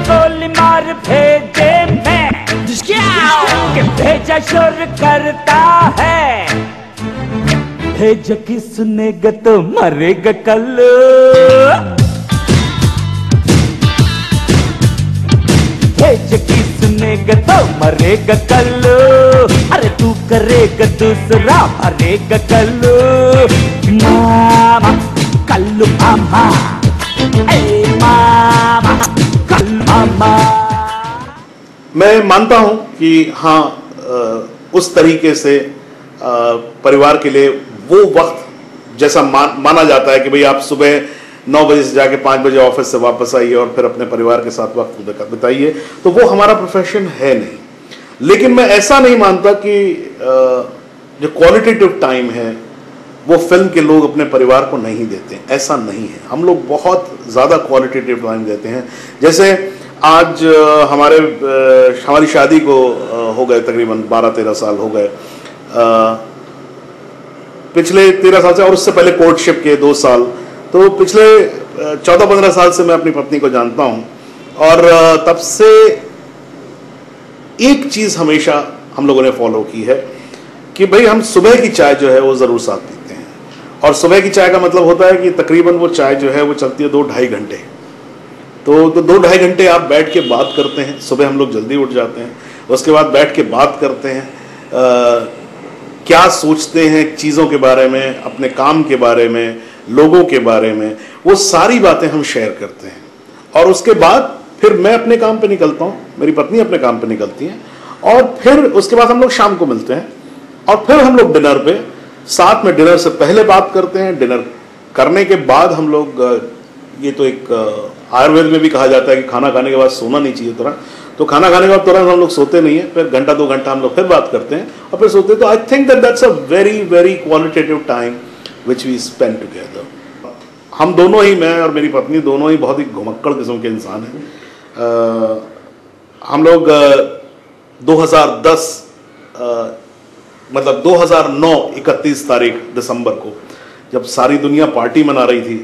गोली मार भेजे मैं कि भेजा शोर करता है, भेज की सुनेगा तो मरेगा कल। भेज की सुनेगा तो मरेगा कल, अरे तू करेगा दूसरा मरेगा कल। मामा कल्लू मामा, ए मामा कल्लू मामा। मैं मानता हूं कि हाँ, उस तरीके से परिवार के लिए वो वक्त जैसा माना जाता है कि भाई आप सुबह 9 बजे से जाके 5 बजे ऑफिस से वापस आइए और फिर अपने परिवार के साथ वक्त बिताइए, तो वो हमारा प्रोफेशन है नहीं। लेकिन मैं ऐसा नहीं मानता कि जो क्वालिटेटिव टाइम है वो फिल्म के लोग अपने परिवार को नहीं देते, ऐसा नहीं है। हम लोग बहुत ज़्यादा क्वालिटेटिव टाइम देते हैं। जैसे आज हमारी शादी को हो गए तकरीबन 12-13 साल हो गए, पिछले 13 साल से, और उससे पहले कोर्टशिप के 2 साल। तो पिछले 14-15 साल से मैं अपनी पत्नी को जानता हूं, और तब से एक चीज हमेशा हम लोगों ने फॉलो की है कि भाई हम सुबह की चाय जो है वो जरूर साथ पीते हैं। और सुबह की चाय का मतलब होता है कि तकरीबन वो चाय जो है वो चलती है 2-2.5 घंटे। तो 2-2.5 घंटे आप बैठ के बात करते हैं। सुबह हम लोग जल्दी उठ जाते हैं, उसके बाद बैठ के बात करते हैं, क्या सोचते हैं चीज़ों के बारे में, अपने काम के बारे में, लोगों के बारे में, वो सारी बातें हम शेयर करते हैं। और उसके बाद फिर मैं अपने काम पे निकलता हूँ, मेरी पत्नी अपने काम पे निकलती है, और फिर उसके बाद हम लोग शाम को मिलते हैं, और फिर हम लोग डिनर पे साथ में, डिनर से पहले बात करते हैं, डिनर करने के बाद हम लोग, ये तो एक आयुर्वेद में भी कहा जाता है कि खाना खाने के बाद सोना नहीं चाहिए तुरंत, तो खाना खाने के बाद तुरंत हम लोग सोते नहीं है, फिर 1-2 घंटा हम लोग फिर बात करते हैं और फिर सोते हैं। तो I think that's a very very qualitative time which we spend together. हम दोनों ही, मैं और मेरी पत्नी दोनों ही बहुत ही घुमक्कड़ किस्म के इंसान हैं। हम लोग 2010 मतलब 2009 31 तारीख दिसंबर को जब सारी दुनिया पार्टी मना रही थी,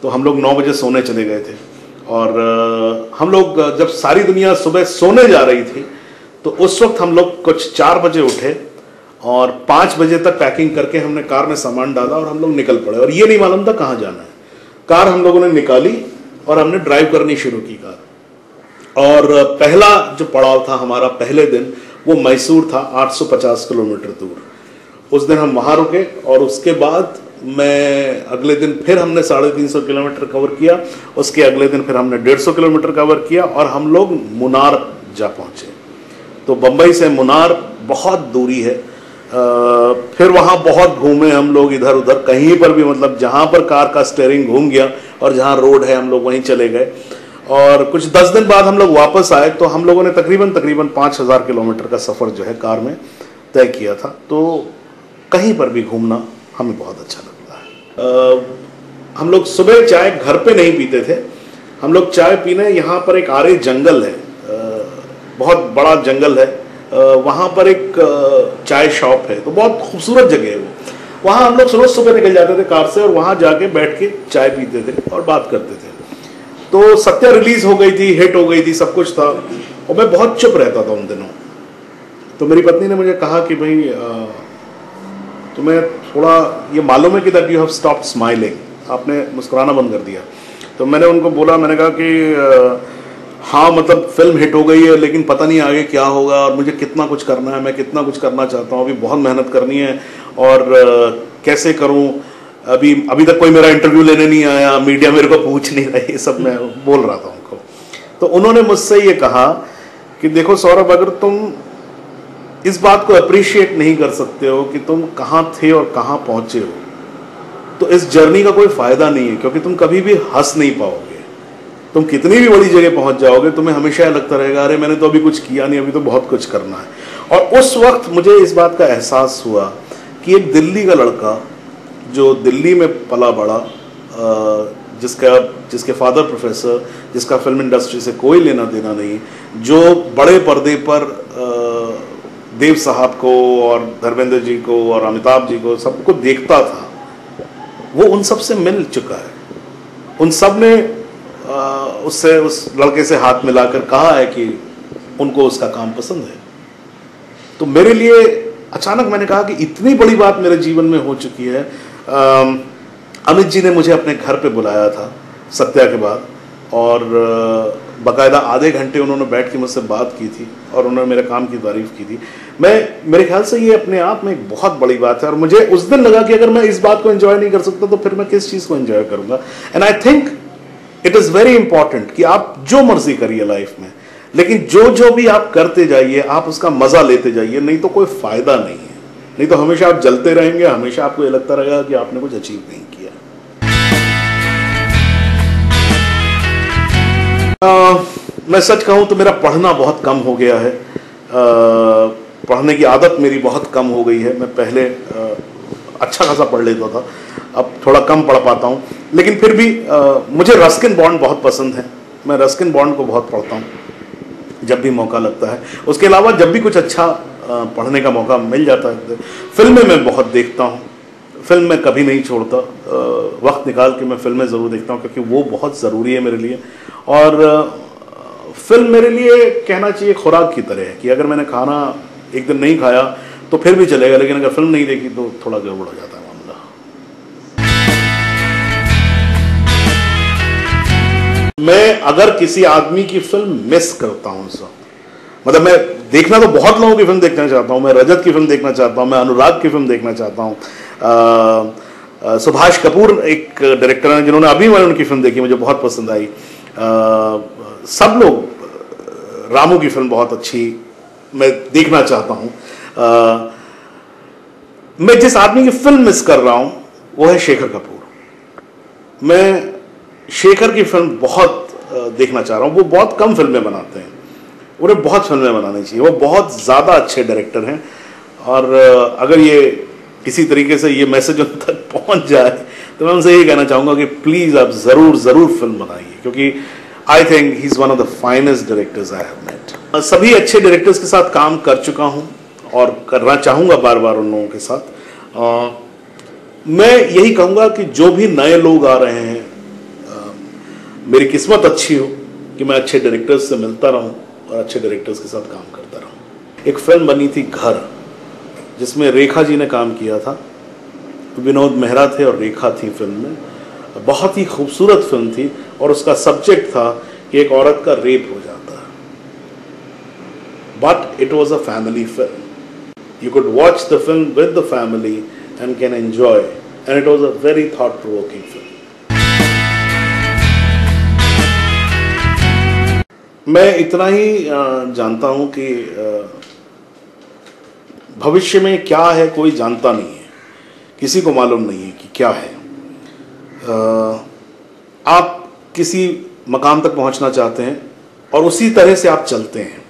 तो हम लोग 9 बजे सोने चले गए थे। और हम लोग जब सारी दुनिया सुबह सोने जा रही थी, तो उस वक्त हम लोग कुछ 4 बजे उठे और 5 बजे तक पैकिंग करके हमने कार में सामान डाला और हम लोग निकल पड़े। और ये नहीं मालूम था कहाँ जाना है। कार हम लोगों ने निकाली और हमने ड्राइव करनी शुरू की कार। और पहला जो पड़ाव था हमारा, पहले दिन, वो मैसूर था, 850 किलोमीटर दूर। उस दिन हम वहाँ रुके, और उसके बाद मैं अगले दिन फिर हमने 350 किलोमीटर कवर किया। उसके अगले दिन फिर हमने 150 किलोमीटर कवर किया, और हम लोग मुनार जा पहुँचे। तो बम्बई से मुनार बहुत दूरी है। फिर वहाँ बहुत घूमे हम लोग इधर उधर, कहीं पर भी, मतलब जहाँ पर कार का स्टीयरिंग घूम गया और जहाँ रोड है हम लोग वहीं चले गए। और कुछ 10 दिन बाद हम लोग वापस आए, तो हम लोगों ने तकरीबन 5000 किलोमीटर का सफ़र जो है कार में तय किया था। तो कहीं पर भी घूमना हमें बहुत अच्छा लगता है। हम लोग सुबह चाय घर पे नहीं पीते थे, हम लोग चाय पीने यहाँ पर एक आरे जंगल है, बहुत बड़ा जंगल है, वहाँ पर एक चाय शॉप है, तो बहुत खूबसूरत जगह है वो। वहाँ हम लोग रोज सुबह निकल जाते थे कार से, और वहाँ जाके बैठ के चाय पीते थे और बात करते थे। तो सत्या रिलीज हो गई थी, हिट हो गई थी, सब कुछ था, और मैं बहुत चुप रहता था उन दिनों। तो मेरी पत्नी ने मुझे कहा कि भाई तुम्हें थोड़ा ये मालूम है कि that you have stopped smiling, आपने मुस्कुराना बंद कर दिया। तो मैंने उनको बोला, मैंने कहा कि हाँ, मतलब फिल्म हिट हो गई है, लेकिन पता नहीं आगे क्या होगा, और मुझे कितना कुछ करना है, मैं कितना कुछ करना चाहता हूँ, अभी बहुत मेहनत करनी है, और कैसे करूँ, अभी तक कोई मेरा इंटरव्यू लेने नहीं आया, मीडिया मेरे को पूछ नहीं रही, ये सब मैं बोल रहा था उनको। तो उन्होंने मुझसे ये कहा कि देखो सौरभ, अगर तुम इस बात को अप्रिशिएट नहीं कर सकते हो कि तुम कहाँ थे और कहाँ पहुँचे हो, तो इस जर्नी का कोई फ़ायदा नहीं है, क्योंकि तुम कभी भी हंस नहीं पाओगे। तुम कितनी भी बड़ी जगह पहुँच जाओगे, तुम्हें हमेशा लगता रहेगा अरे मैंने तो अभी कुछ किया नहीं, अभी तो बहुत कुछ करना है। और उस वक्त मुझे इस बात का एहसास हुआ कि एक दिल्ली का लड़का जो दिल्ली में पला बड़ा, जिसके फादर प्रोफेसर, जिसका फिल्म इंडस्ट्री से कोई लेना देना नहीं, जो बड़े पर्दे पर देव साहब को और धर्मेंद्र जी को और अमिताभ जी को सबको देखता था, वो उन सब से मिल चुका है। उन सब ने उससे, उस लड़के से हाथ मिलाकर कहा है कि उनको उसका काम पसंद है। तो मेरे लिए अचानक मैंने कहा कि इतनी बड़ी बात मेरे जीवन में हो चुकी है। अमित जी ने मुझे अपने घर पे बुलाया था सत्या के बाद, और बाकायदा आधे घंटे उन्होंने बैठ के मुझसे बात की थी और उन्होंने मेरे काम की तारीफ की थी। मेरे ख्याल से ये अपने आप में एक बहुत बड़ी बात है, और मुझे उस दिन लगा कि अगर मैं इस बात को एंजॉय नहीं कर सकता तो फिर मैं किस चीज़ को एंजॉय करूंगा। And I think it is very important कि आप जो मर्जी करिए लाइफ में, लेकिन जो भी आप करते जाइए आप उसका मजा लेते जाइए, नहीं तो कोई फायदा नहीं है। नहीं तो हमेशा आप जलते रहेंगे, हमेशा आपको ये लगता रहेगा कि आपने कुछ अचीव नहीं किया। मैं सच कहूं तो मेरा पढ़ना बहुत कम हो गया है। पढ़ने की आदत मेरी बहुत कम हो गई है। मैं पहले अच्छा खासा पढ़ लेता था, अब थोड़ा कम पढ़ पाता हूं। लेकिन फिर भी मुझे रस्किन बॉन्ड बहुत पसंद है। मैं रस्किन बॉन्ड को बहुत पढ़ता हूं जब भी मौका लगता है। उसके अलावा जब भी कुछ अच्छा पढ़ने का मौका मिल जाता है, फिल्में मैं बहुत देखता हूँ। फिल्म मैं कभी नहीं छोड़ता, वक्त निकाल के मैं फिल्में ज़रूर देखता हूँ, क्योंकि वो बहुत ज़रूरी है मेरे लिए। और फिल्म मेरे लिए कहना चाहिए खुराक की तरह है कि अगर मैंने खाना एक दिन नहीं खाया तो फिर भी चलेगा, लेकिन अगर फिल्म नहीं देखी तो थोड़ा गड़बड़ हो जाता है मामला। मैं अगर किसी आदमी की फिल्म मिस करता हूँ, मतलब मैं देखना तो बहुत लोगों की फिल्म देखना चाहता हूँ। मैं रजत की फिल्म देखना चाहता हूँ, मैं अनुराग की फिल्म देखना चाहता हूँ। सुभाष कपूर एक डायरेक्टर हैं जिन्होंने अभी मैंने उनकी फिल्म देखी, मुझे बहुत पसंद आई। सब लोग, रामू की फिल्म बहुत अच्छी मैं देखना चाहता हूँ। मैं जिस आदमी की फिल्म मिस कर रहा हूँ वो है शेखर कपूर। मैं शेखर की फिल्म बहुत देखना चाह रहा हूँ। वो बहुत कम फिल्में बनाते हैं, उन्हें बहुत फिल्में बनानी चाहिए। वो बहुत ज़्यादा अच्छे डायरेक्टर हैं, और अगर ये किसी तरीके से ये मैसेज उन तक पहुँच जाए तो मैं उनसे यही कहना चाहूँगा कि प्लीज़ आप ज़रूर फिल्म बनाइए, क्योंकि I think he is one of the finest directors I have met. सभी अच्छे डायरेक्टर्स के साथ काम कर चुका हूँ और करना चाहूँगा बार बार उन लोगों के साथ। मैं यही कहूँगा कि जो भी नए लोग आ रहे हैं, मेरी किस्मत अच्छी हो कि मैं अच्छे डायरेक्टर्स से मिलता रहूं और अच्छे डायरेक्टर्स के साथ काम करता रहूं। एक फिल्म बनी थी घर, जिसमें रेखा जी ने काम किया था। विनोद मेहरा थे और रेखा थी फिल्म में। बहुत ही खूबसूरत फिल्म थी, और उसका सब्जेक्ट था कि एक औरत का रेप हो जाता है। But it was a family film. You could watch the film with the family and can enjoy, and it was a very thought provoking film. मैं इतना ही जानता हूं कि भविष्य में क्या है कोई जानता नहीं है, किसी को मालूम नहीं है कि क्या है। आप किसी मकाम तक पहुंचना चाहते हैं और उसी तरह से आप चलते हैं,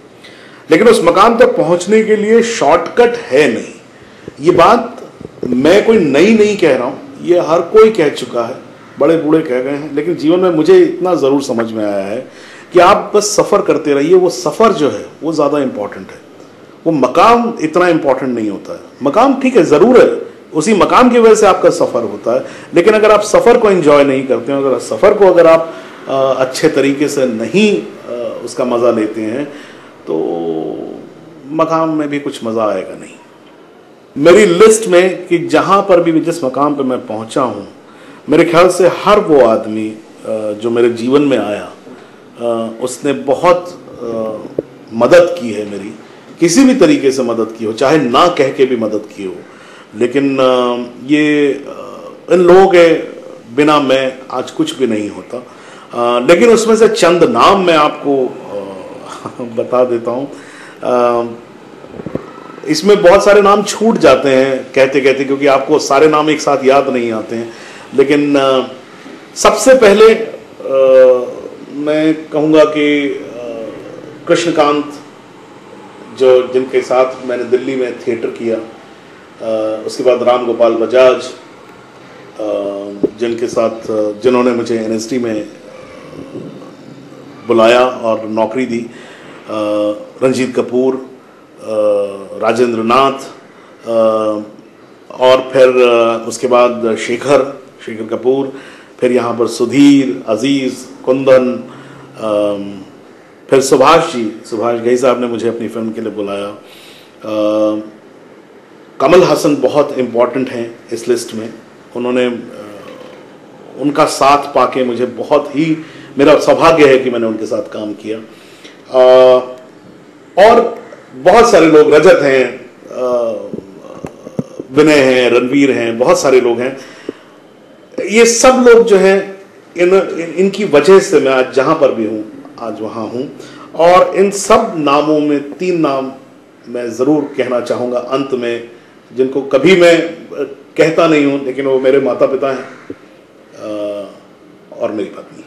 लेकिन उस मकाम तक पहुंचने के लिए शॉर्टकट है नहीं। ये बात मैं कोई नई नहीं कह रहा हूं, ये हर कोई कह चुका है, बड़े बूढ़े कह गए हैं। लेकिन जीवन में मुझे इतना ज़रूर समझ में आया है कि आप बस सफ़र करते रहिए। वो सफ़र जो है वो ज़्यादा इंपॉर्टेंट है, वो मकाम इतना इंपॉर्टेंट नहीं होता है। मकाम ठीक है, ज़रूर है, उसी मकाम की वजह से आपका सफ़र होता है। लेकिन अगर आप सफ़र को एंजॉय नहीं करते हैं, अगर सफ़र को अगर आप अच्छे तरीके से नहीं उसका मज़ा लेते हैं, तो मकाम में भी कुछ मज़ा आएगा नहीं। मेरी लिस्ट में कि जहाँ पर भी जिस मकाम पर मैं पहुँचा हूँ, मेरे ख्याल से हर वो आदमी जो मेरे जीवन में आया, उसने बहुत मदद की है मेरी, किसी भी तरीके से मदद की हो, चाहे ना कह के भी मदद की हो। लेकिन ये इन लोगों के बिना मैं आज कुछ भी नहीं होता। लेकिन उसमें से चंद नाम मैं आपको बता देता हूँ। इसमें बहुत सारे नाम छूट जाते हैं कहते कहते, क्योंकि आपको सारे नाम एक साथ याद नहीं आते हैं। लेकिन सबसे पहले मैं कहूँगा कि कृष्णकांत, जिनके साथ मैंने दिल्ली में थिएटर किया। उसके बाद राम गोपाल बजाज, जिन्होंने मुझे NSD में बुलाया और नौकरी दी। रंजीत कपूर, राजेंद्र नाथ, और फिर उसके बाद शेखर कपूर, फिर यहाँ पर सुधीर, अजीज, कुंदन, फिर सुभाष घई साहब ने मुझे अपनी फिल्म के लिए बुलाया। कमल हसन बहुत इम्पॉर्टेंट हैं इस लिस्ट में, उन्होंने उनका साथ पाके मुझे बहुत ही, मेरा सौभाग्य है कि मैंने उनके साथ काम किया। और बहुत सारे लोग, रजत हैं, विनय हैं, रणवीर हैं, बहुत सारे लोग हैं। ये सब लोग जो हैं, इनकी वजह से मैं आज जहां पर भी हूं, आज वहां हूं। और इन सब नामों में 3 नाम मैं जरूर कहना चाहूंगा अंत में, जिनको कभी मैं कहता नहीं हूं, लेकिन वो मेरे माता पिता हैं और मेरी पत्नी।